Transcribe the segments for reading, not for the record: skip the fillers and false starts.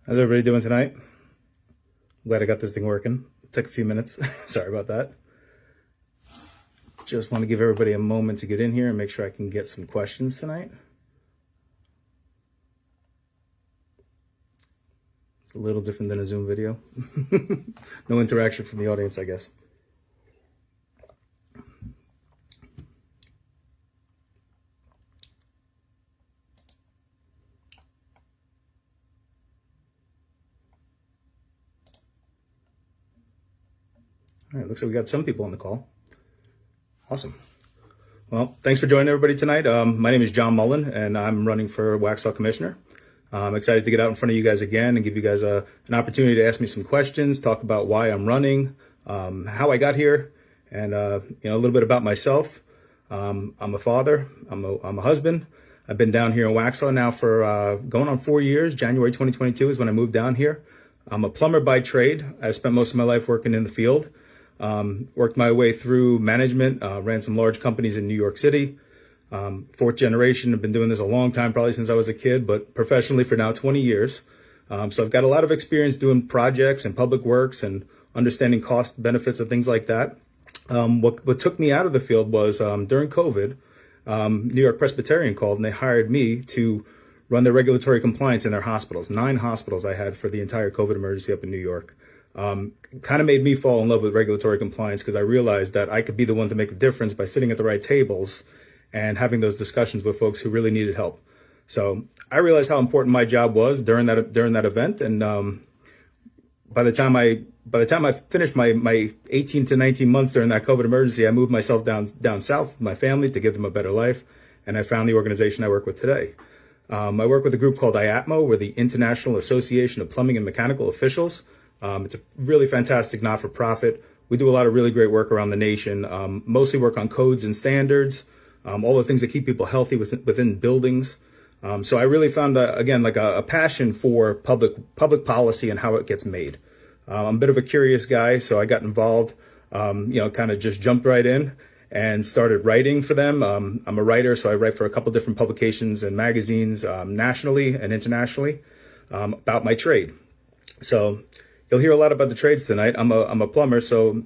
How's everybody doing tonight? Glad I got this thing working. It took a few minutes. Sorry about that. Just want to give everybody a moment to get in here and make sure I can get some questions tonight. It's a little different than a Zoom video. No interaction from the audience, I guess. All right, looks like we got some people on the call. Awesome. Well, thanks for joining everybody tonight. My name is John Mullen, and I'm running for Waxhaw Commissioner. I'm excited to get out in front of you guys again and give you guys an opportunity to ask me some questions, talk about why I'm running, how I got here, and a little bit about myself. I'm a father. I'm a husband. I've been down here in Waxhaw now for going on 4 years. January 2022 is when I moved down here. I'm a plumber by trade. I've spent most of my life working in the field. Worked my way through management, ran some large companies in New York City. Fourth generation, I've been doing this a long time, probably since I was a kid, but professionally for now 20 years. So I've got a lot of experience doing projects and public works and understanding cost benefits and things like that. What took me out of the field was during COVID, New York Presbyterian called and they hired me to run the regulatory compliance in their hospitals. 9 hospitals I had for the entire COVID emergency up in New York. Kind of made me fall in love with regulatory compliance because I realized that I could be the one to make the difference by sitting at the right tables and having those discussions with folks who really needed help. So I realized how important my job was during that event. And by the time I finished my 18 to 19 months during that COVID emergency, I moved myself down south with my family to give them a better life. And I found the organization I work with today. I work with a group called IAPMO. We're the International Association of Plumbing and Mechanical Officials. It's a really fantastic not-for-profit. We do a lot of really great work around the nation, mostly work on codes and standards, all the things that keep people healthy within buildings. So I really found, again, like a passion for public policy and how it gets made. I'm a bit of a curious guy, so I got involved, kind of just jumped right in and started writing for them. I'm a writer, so I write for a couple different publications and magazines nationally and internationally about my trade. So you'll hear a lot about the trades tonight. I'm a plumber, so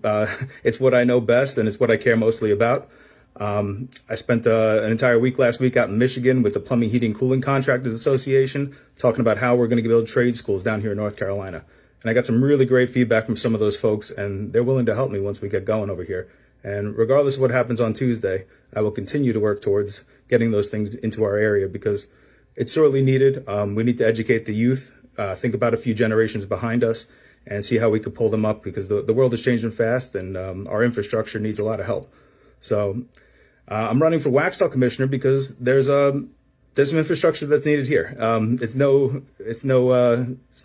it's what I know best and it's what I care mostly about. I spent an entire week last week out in Michigan with the Plumbing, Heating, Cooling Contractors Association talking about how we're going to build trade schools down here in North Carolina. And I got some really great feedback from some of those folks, and they're willing to help me once we get going over here. And regardless of what happens on Tuesday, I will continue to work towards getting those things into our area because it's sorely needed. We need to educate the youth, think about a few generations behind us, and see how we could pull them up because the world is changing fast and our infrastructure needs a lot of help. So I'm running for Waxhaw Commissioner because there's some infrastructure that's needed here. It's no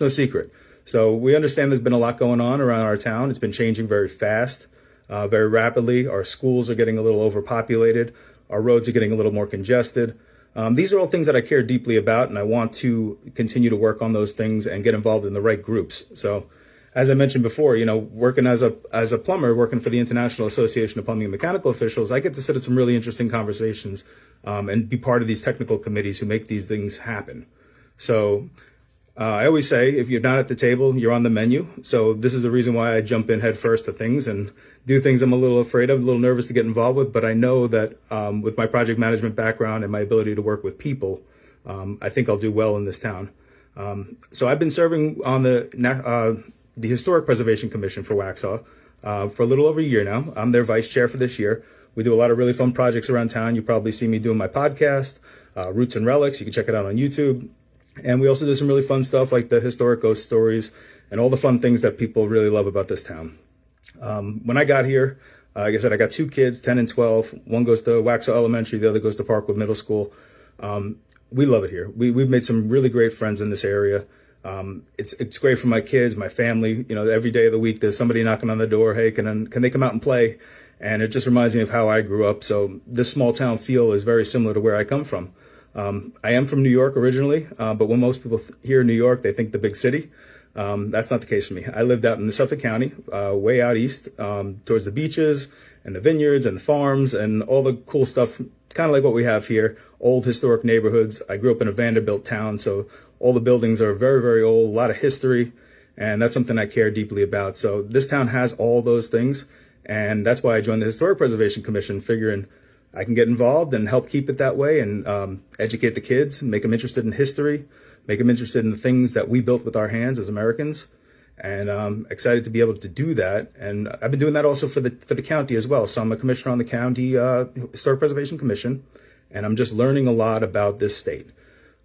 secret. So we understand there's been a lot going on around our town. It's been changing very fast, very rapidly. Our schools are getting a little overpopulated. Our roads are getting a little more congested. These are all things that I care deeply about, and I want to continue to work on those things and get involved in the right groups. So as I mentioned before, working as a plumber, working for the International Association of Plumbing and Mechanical Officials, I get to sit at some really interesting conversations and be part of these technical committees who make these things happen. So I always say, if you're not at the table, you're on the menu. So this is the reason why I jump in head first to things and do things I'm a little afraid of, a little nervous to get involved with. But I know that with my project management background and my ability to work with people, I think I'll do well in this town. So I've been serving on the Historic Preservation Commission for Waxhaw for a little over a year now. I'm their vice chair for this year. We do a lot of really fun projects around town. You probably see me doing my podcast, Roots and Relics. You can check it out on YouTube. And we also do some really fun stuff like the historic ghost stories and all the fun things that people really love about this town. When I got here, like I said, I got 2 kids, 10 and 12. One goes to Waxhaw Elementary, the other goes to Parkwood Middle School. We love it here. We've made some really great friends in this area. It's great for my kids, my family. Every day of the week, there's somebody knocking on the door. Hey, can they come out and play? And it just reminds me of how I grew up. So this small town feel is very similar to where I come from. I am from New York originally, but when most people hear New York, they think the big city. That's not the case for me. I lived out in Suffolk County, way out east, towards the beaches and the vineyards and the farms and all the cool stuff, kind of like what we have here, old historic neighborhoods. I grew up in a Vanderbilt town, so All the buildings are very, very old, a lot of history, and that's something I care deeply about. So this town has all those things, and that's why I joined the Historic Preservation Commission, figuring I can get involved and help keep it that way, and educate the kids, make them interested in history, make them interested in the things that we built with our hands as Americans. And I'm excited to be able to do that. And I've been doing that also for the county as well. So I'm a commissioner on the county Historic Preservation Commission, and I'm just learning a lot about this state.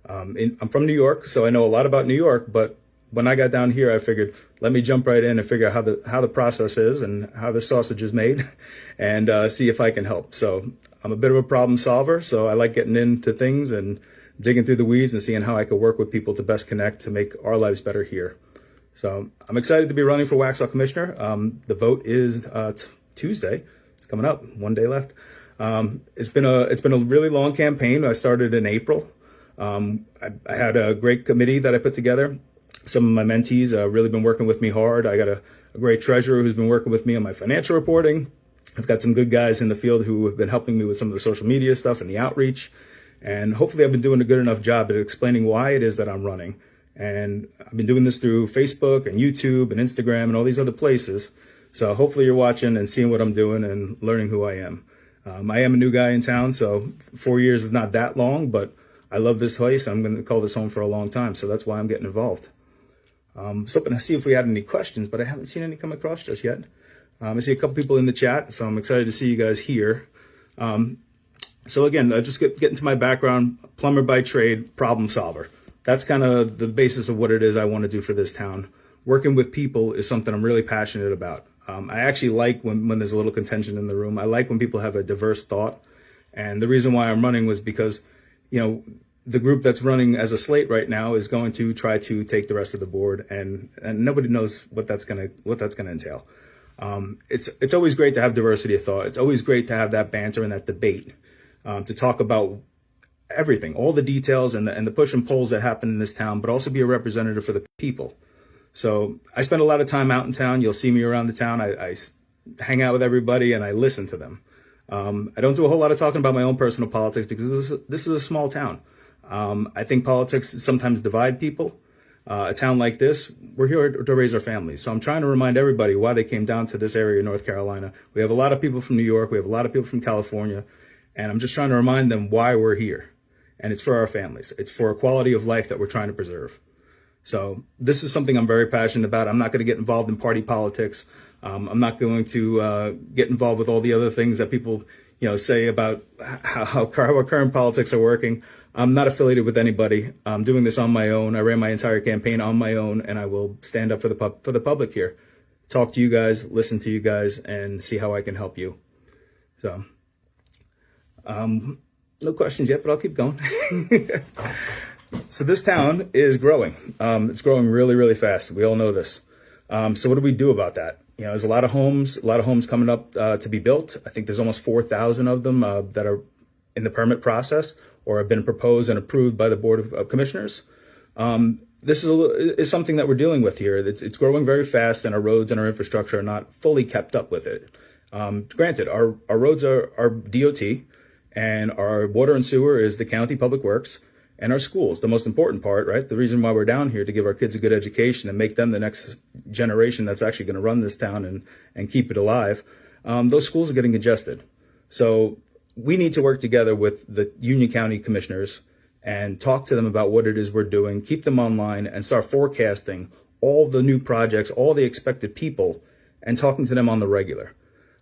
I'm from New York, so I know a lot about New York, but when I got down here, I figured, let me jump right in and figure out how the process is and how the sausage is made, and see if I can help. So I'm a bit of a problem solver, so I like getting into things and digging through the weeds and seeing how I could work with people to best connect to make our lives better here. So I'm excited to be running for Waxhaw Commissioner. The vote is Tuesday. It's coming up, 1 day left. It's been a really long campaign. I started in April. I had a great committee that I put together. Some of my mentees really been working with me hard. I got a great treasurer who's been working with me on my financial reporting. I've got some good guys in the field who have been helping me with some of the social media stuff and the outreach. And hopefully I've been doing a good enough job at explaining why it is that I'm running. And I've been doing this through Facebook and YouTube and Instagram and all these other places. So hopefully you're watching and seeing what I'm doing and learning who I am. I am a new guy in town, so 4 years is not that long, but I love this place. I'm going to call this home for a long time, so that's why I'm getting involved. So hoping to see if we had any questions, but I haven't seen any come across just yet. I see a couple people in the chat, so I'm excited to see you guys here. So again, just get into my background, plumber by trade, problem solver. That's kind of the basis of what it is I want to do for this town. Working with people is something I'm really passionate about. I actually like when there's a little contention in the room. I like when people have a diverse thought. And the reason why I'm running was because, the group that's running as a slate right now is going to try to take the rest of the board, and nobody knows what that's gonna entail. It's always great to have diversity of thought. It's always great to have that banter and that debate, to talk about everything, all the details and the push and pulls that happen in this town, but also be a representative for the people. So I spend a lot of time out in town. You'll see me around the town. I hang out with everybody and I listen to them. I don't do a whole lot of talking about my own personal politics because this is a small town. I think politics sometimes divide people. A town like this, we're here to raise our families. So I'm trying to remind everybody why they came down to this area of North Carolina. We have a lot of people from New York. We have a lot of people from California. And I'm just trying to remind them why we're here. And it's for our families. It's for a quality of life that we're trying to preserve. So this is something I'm very passionate about. I'm not going to get involved in party politics. I'm not going to get involved with all the other things that people, say about how our current politics are working. I'm not affiliated with anybody. I'm doing this on my own. I ran my entire campaign on my own, and I will stand up for the public here. Talk to you guys, listen to you guys, and see how I can help you. So, no questions yet, but I'll keep going. So this town is growing. It's growing really, really fast. We all know this. So what do we do about that? There's a lot of homes coming up to be built. I think there's almost 4,000 of them that are in the permit process or have been proposed and approved by the Board of Commissioners. This is something that we're dealing with here. It's growing very fast, and our roads and our infrastructure are not fully kept up with it. Granted, our roads are DOT, and our water and sewer is the county public works, and our schools, the most important part, right? The reason why we're down here to give our kids a good education and make them the next generation that's actually going to run this town and keep it alive. Those schools are getting congested. So we need to work together with the Union County commissioners and talk to them about what it is we're doing, keep them online, and start forecasting all the new projects, all the expected people, and talking to them on the regular.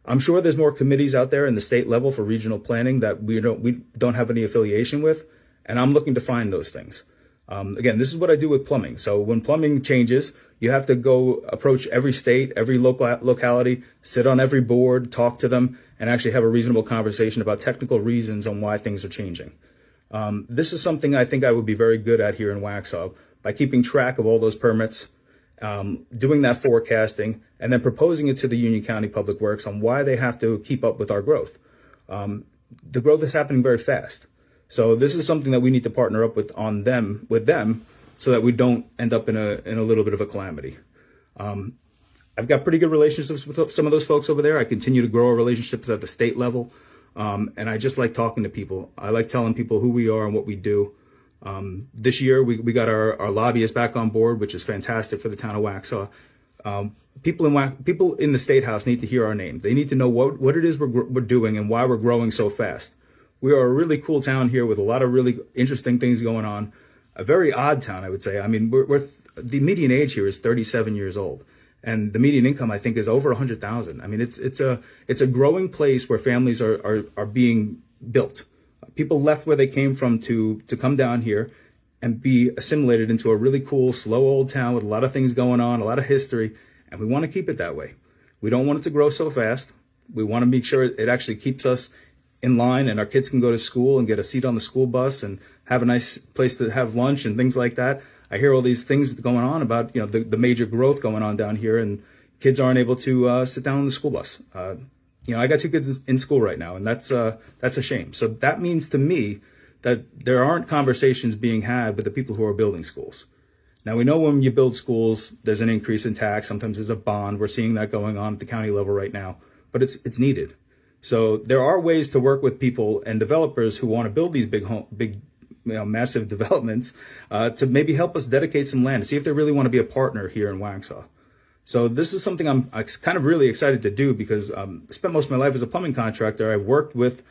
I'm sure there's more committees out there in the state level for regional planning that we don't have any affiliation with, and I'm looking to find those things. Again, this is what I do with plumbing. So when plumbing changes, you have to go approach every state, every locality, sit on every board, talk to them, and actually have a reasonable conversation about technical reasons on why things are changing. This is something I think I would be very good at here in Waxhaw by keeping track of all those permits, doing that forecasting, and then proposing it to the Union County Public Works on why they have to keep up with our growth. The growth is happening very fast. So this is something that we need to partner up with them so that we don't end up in a little bit of a calamity. I've got pretty good relationships with some of those folks over there. I continue to grow our relationships at the state level. And I just like talking to people. I like telling people who we are and what we do. This year, we got our lobbyists back on board, which is fantastic for the town of Waxhaw. People in the State House need to hear our name. They need to know what it is we're doing and why we're growing so fast. We are a really cool town here with a lot of really interesting things going on. A very odd town, I would say. I mean, the median age here is 37 years old, and the median income, I think, is over 100,000. I mean, it's a growing place where families are being built. People left where they came from to come down here and be assimilated into a really cool, slow old town with a lot of things going on, a lot of history, and we want to keep it that way. We don't want it to grow so fast. We want to make sure it actually keeps us in line and our kids can go to school and get a seat on the school bus and have a nice place to have lunch and things like that. I hear all these things going on about, the major growth going on down here, and kids aren't able to sit down on the school bus. I got 2 kids in school right now, and that's a shame. So that means to me that there aren't conversations being had with the people who are building schools. Now, we know when you build schools, there's an increase in tax. Sometimes there's a bond. We're seeing that going on at the county level right now, but it's needed. So there are ways to work with people and developers who want to build these big, massive developments to maybe help us dedicate some land to see if they really want to be a partner here in Waxhaw. So this is something I'm kind of really excited to do because I spent most of my life as a plumbing contractor. I've worked with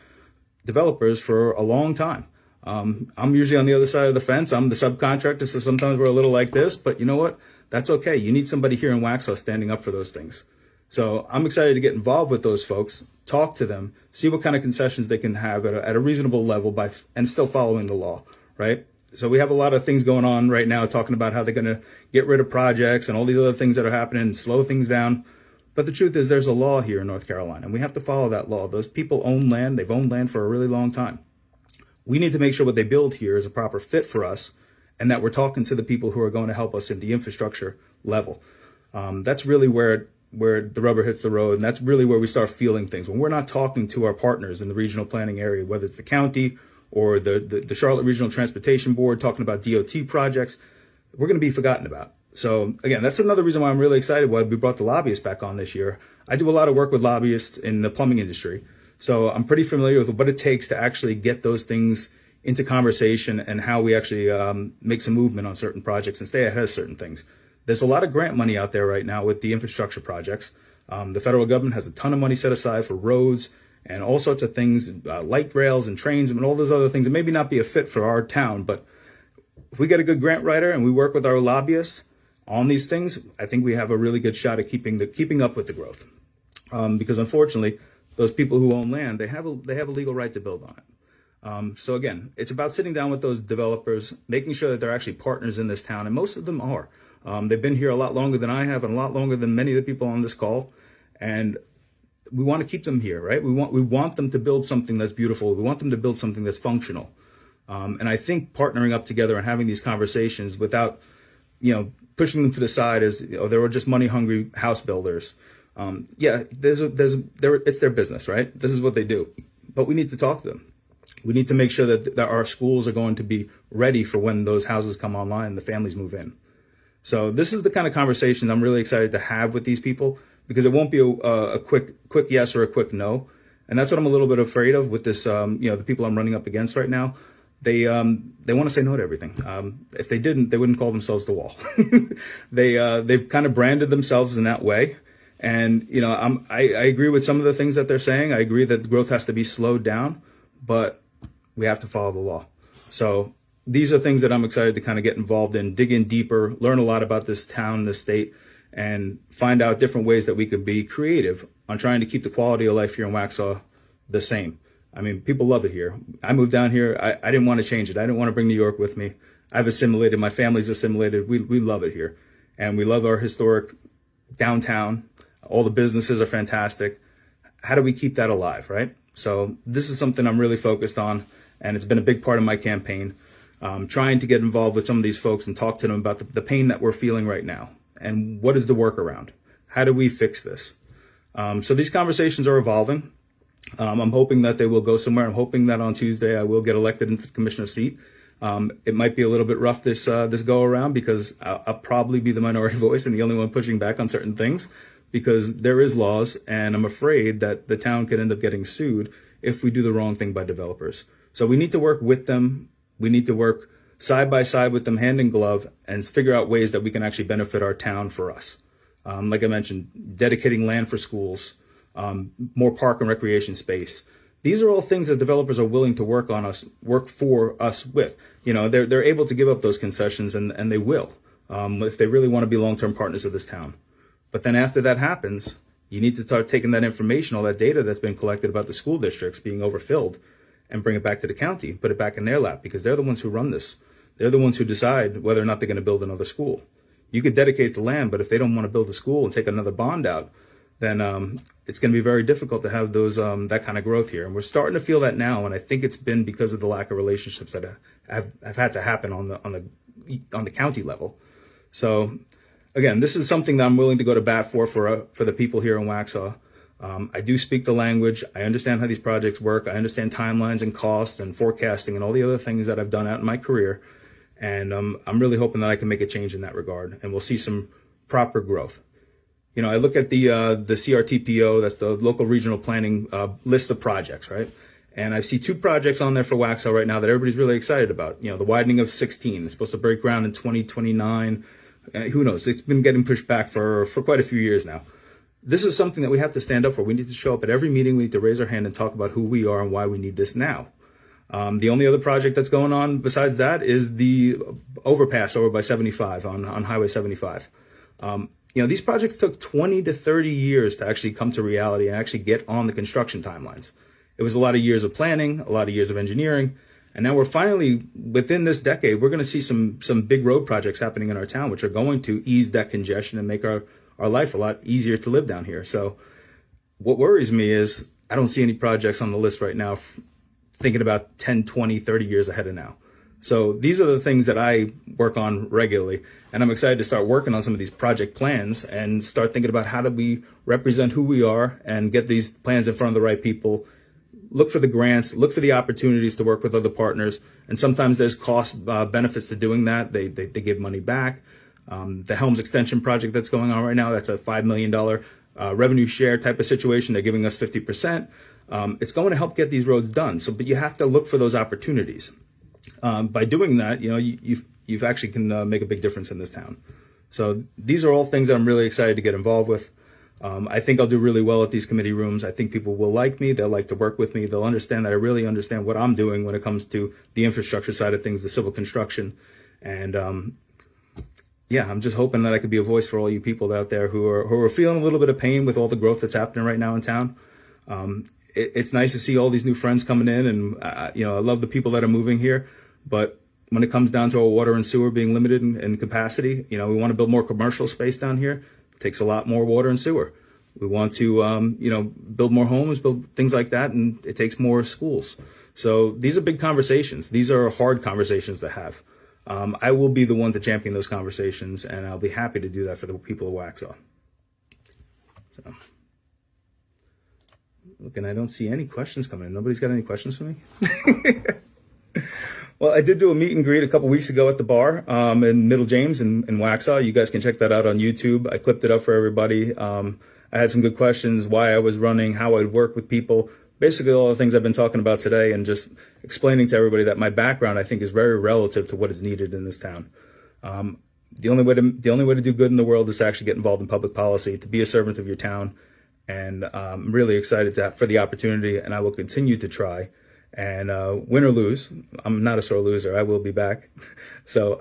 developers for a long time. I'm usually on the other side of the fence. I'm the subcontractor, so sometimes we're a little like this, but you know what? That's okay. You need somebody here in Waxhaw standing up for those things. So I'm excited to get involved with those folks, talk to them, see what kind of concessions they can have at a reasonable level and still following the law, right? So we have a lot of things going on right now talking about how they're going to get rid of projects and all these other things that are happening and slow things down. But the truth is there's a law here in North Carolina, and we have to follow that law. Those people own land. They've owned land for a really long time. We need to make sure what they build here is a proper fit for us and that we're talking to the people who are going to help us at the infrastructure level. That's really where the rubber hits the road, and that's really where we start feeling things. When we're not talking to our partners in the regional planning area, whether it's the county or the Charlotte Regional Transportation Board talking about DOT projects, we're going to be forgotten about. So again, that's another reason why I'm really excited why we brought the lobbyists back on this year. I do a lot of work with lobbyists in the plumbing industry, so I'm pretty familiar with what it takes to actually get those things into conversation and how we actually make some movement on certain projects and stay ahead of certain things. There's a lot of grant money out there right now with the infrastructure projects. The federal government has a ton of money set aside for roads and all sorts of things, light rails and trains and all those other things. It maybe not be a fit for our town, but if we get a good grant writer and we work with our lobbyists on these things, I think we have a really good shot at keeping up with the growth. Because unfortunately, those people who own land, they have a legal right to build on it. So again, it's about sitting down with those developers, making sure that they're actually partners in this town, and most of them are. They've been here a lot longer than I have and a lot longer than many of the people on this call. And we want to keep them here, right? We want them to build something that's beautiful. We want them to build something that's functional. And I think partnering up together and having these conversations without, pushing them to the side as they were just money hungry house builders. It's their business, right? This is what they do. But we need to talk to them. We need to make sure that our schools are going to be ready for when those houses come online and the families move in. So this is the kind of conversation I'm really excited to have with these people, because it won't be a quick yes or a quick no. And that's what I'm a little bit afraid of with this, the people I'm running up against right now. They want to say no to everything. If they didn't, they wouldn't call themselves the Wall. They've kind of branded themselves in that way. And, I agree with some of the things that they're saying. I agree that growth has to be slowed down, but we have to follow the law. So these are things that I'm excited to kind of get involved in, dig in deeper, learn a lot about this town, this state, and find out different ways that we could be creative on trying to keep the quality of life here in Waxhaw the same. I mean, people love it here. I moved down here. I didn't want to change it. I didn't want to bring New York with me. I've assimilated. My family's assimilated. We love it here. And we love our historic downtown. All the businesses are fantastic. How do we keep that alive, right? So this is something I'm really focused on, and it's been a big part of my campaign. Trying to get involved with some of these folks and talk to them about the pain that we're feeling right now. And what is the workaround? How do we fix this? So these conversations are evolving. I'm hoping that they will go somewhere. I'm hoping that on Tuesday I will get elected into the commissioner seat. It might be a little bit rough this go around, because I'll probably be the minority voice and the only one pushing back on certain things, because there is laws, and I'm afraid that the town could end up getting sued if we do the wrong thing by developers. So we need to work with them. We need to work side by side with them, hand in glove, and figure out ways that we can actually benefit our town for us. Like I mentioned, dedicating land for schools, more park and recreation space. These are all things that developers are willing to work for us with. They're able to give up those concessions, and they will, if they really want to be long-term partners of this town. But then after that happens, you need to start taking that information, all that data that's been collected about the school districts being overfilled, and bring it back to the county, put it back in their lap, because they're the ones who run this. They're the ones who decide whether or not they're going to build another school. You could dedicate the land, but if they don't want to build a school and take another bond out, then it's going to be very difficult to have those that kind of growth here. And we're starting to feel that now, and I think it's been because of the lack of relationships that have had to happen on the county level. So again, this is something that I'm willing to go to bat for the people here in Waxhaw. I do speak the language. I understand how these projects work. I understand timelines and costs and forecasting and all the other things that I've done out in my career. And I'm really hoping that I can make a change in that regard, and we'll see some proper growth. I look at the CRTPO, that's the local regional planning list of projects, right? And I see 2 projects on there for Waxhaw right now that everybody's really excited about. The widening of 16, it's supposed to break ground in 2029. Who knows? It's been getting pushed back for quite a few years now. This is something that we have to stand up for. We need to show up at every meeting. We need to raise our hand and talk about who we are and why we need this now. The only other project that's going on besides that is the overpass over by 75 on Highway 75. These projects took 20 to 30 years to actually come to reality and actually get on the construction timelines. It was a lot of years of planning, a lot of years of engineering, and now we're finally, within this decade, we're going to see some big road projects happening in our town, which are going to ease that congestion and make our life a lot easier to live down here. So what worries me is I don't see any projects on the list right now thinking about 10, 20, 30 years ahead of now. So these are the things that I work on regularly, and I'm excited to start working on some of these project plans and start thinking about how do we represent who we are and get these plans in front of the right people. Look for the grants, look for the opportunities to work with other partners, and sometimes there's cost benefits to doing that. They give money back. The Helms Extension project that's going on right now, that's a $5 million revenue share type of situation. They're giving us 50%. It's going to help get these roads done. But you have to look for those opportunities. By doing that, you've actually can make a big difference in this town. So these are all things that I'm really excited to get involved with. I think I'll do really well at these committee rooms. I think people will like me. They'll like to work with me. They'll understand that I really understand what I'm doing when it comes to the infrastructure side of things, the civil construction. And I'm just hoping that I could be a voice for all you people out there who are feeling a little bit of pain with all the growth that's happening right now in town. It's nice to see all these new friends coming in, and I love the people that are moving here. But when it comes down to our water and sewer being limited in capacity, we want to build more commercial space down here. It takes a lot more water and sewer. We want to, build more homes, build things like that, and it takes more schools. So these are big conversations. These are hard conversations to have. I will be the one to champion those conversations, and I'll be happy to do that for the people of Waxhaw. So. Look, and I don't see any questions coming in. Nobody's got any questions for me? Well, I did do a meet and greet a couple weeks ago at the bar in Middle James in Waxhaw. You guys can check that out on YouTube. I clipped it up for everybody. I had some good questions, why I was running, how I'd work with people, basically all the things I've been talking about today, and just explaining to everybody that my background, I think, is very relative to what is needed in this town. The only way to do good in the world is to actually get involved in public policy, to be a servant of your town. And I'm really excited for the opportunity, and I will continue to try. And win or lose, I'm not a sore loser. I will be back. So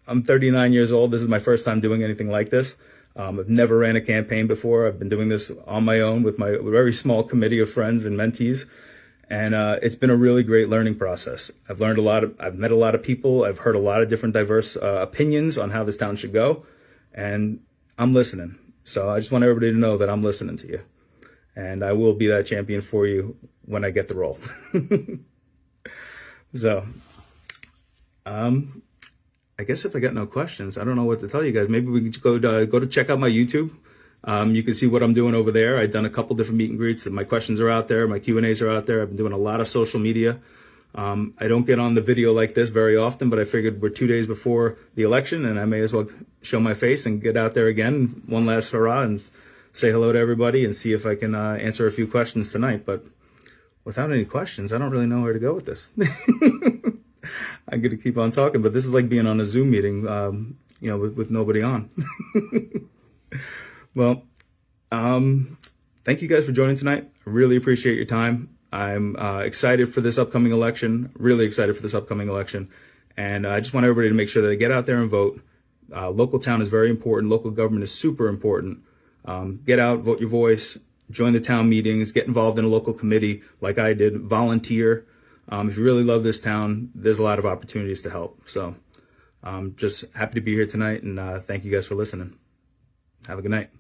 I'm 39 years old. This is my first time doing anything like this. I've never ran a campaign before. I've been doing this on my own with my very small committee of friends and mentees. And it's been a really great learning process. I've learned a lot. I've met a lot of people. I've heard a lot of different diverse opinions on how this town should go. And I'm listening. So I just want everybody to know that I'm listening to you. And I will be that champion for you when I get the role. So, I guess if I got no questions, I don't know what to tell you guys. Maybe we can go to check out my YouTube. You can see what I'm doing over there. I've done a couple different meet and greets, and my questions are out there. My Q&As are out there. I've been doing a lot of social media. I don't get on the video like this very often, but I figured we're 2 days before the election, and I may as well show my face and get out there again, one last hurrah, and say hello to everybody and see if I can answer a few questions tonight. But without any questions, I don't really know where to go with this. I'm going to keep on talking, but this is like being on a Zoom meeting, with nobody on. Well, thank you guys for joining tonight. I really appreciate your time. I'm excited for this upcoming election, really excited for this upcoming election. And I just want everybody to make sure that they get out there and vote. Local town is very important. Local government is super important. Get out, vote your voice, join the town meetings, get involved in a local committee like I did, volunteer. If you really love this town, there's a lot of opportunities to help. So just happy to be here tonight, and thank you guys for listening. Have a good night.